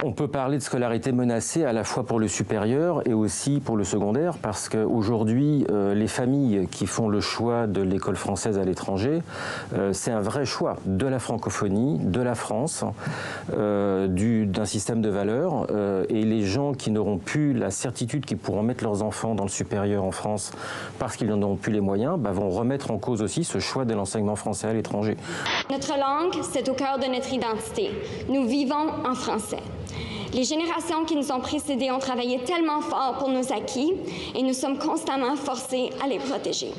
On peut parler de scolarité menacée à la fois pour le supérieur et aussi pour le secondaire, parce qu'aujourd'hui, les familles qui font le choix de l'école française à l'étranger, c'est un vrai choix de la francophonie, de la France, d'un système de valeurs. Et les gens qui n'auront plus la certitude qu'ils pourront mettre leurs enfants dans le supérieur en France parce qu'ils n'en auront plus les moyens, vont remettre en cause aussi ce choix de l'enseignement français à l'étranger. Notre langue, c'est au cœur de notre identité. Nous vivons en français. Les générations qui nous ont précédées ont travaillé tellement fort pour nos acquis et nous sommes constamment forcés à les protéger.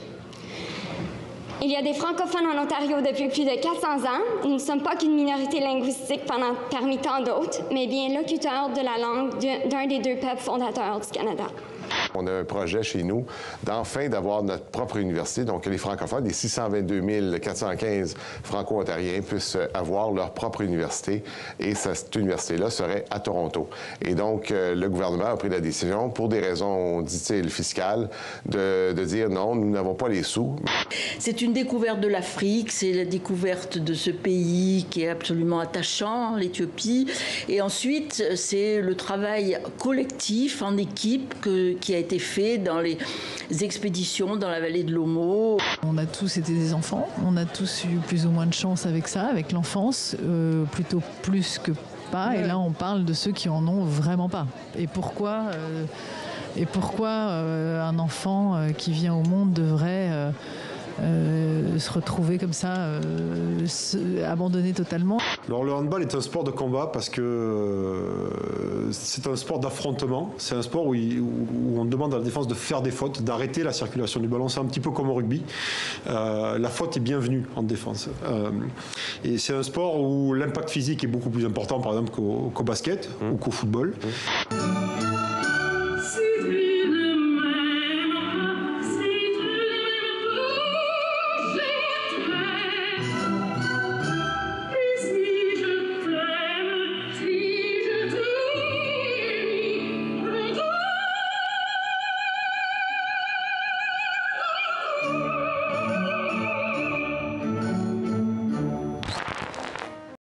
Il y a des francophones en Ontario depuis plus de 400 ans. Nous ne sommes pas qu'une minorité linguistique parmi tant d'autres, mais bien locuteurs de la langue d'un des deux peuples fondateurs du Canada. On a un projet chez nous d'avoir notre propre université, donc que les francophones, les 622 415 franco-ontariens puissent avoir leur propre université, et cette université-là serait à Toronto. Et donc, le gouvernement a pris la décision, pour des raisons, dit-il, fiscales, de dire non, nous n'avons pas les sous. C'est une découverte de l'Afrique, c'est la découverte de ce pays qui est absolument attachant, l'Éthiopie. Et ensuite, c'est le travail collectif, en équipe, qui a été fait dans les expéditions dans la vallée de l'Omo. On a tous été des enfants, on a tous eu plus ou moins de chance avec ça, avec l'enfance, plutôt plus que pas. Et là, on parle de ceux qui en ont vraiment pas. Et pourquoi un enfant qui vient au monde devrait se retrouver comme ça, abandonné totalement. Alors le handball est un sport de combat parce que c'est un sport d'affrontement. C'est un sport où on demande à la défense de faire des fautes, d'arrêter la circulation du ballon. C'est un petit peu comme au rugby. La faute est bienvenue en défense. Et c'est un sport où l'impact physique est beaucoup plus important, par exemple, qu'au basket ou qu'au football.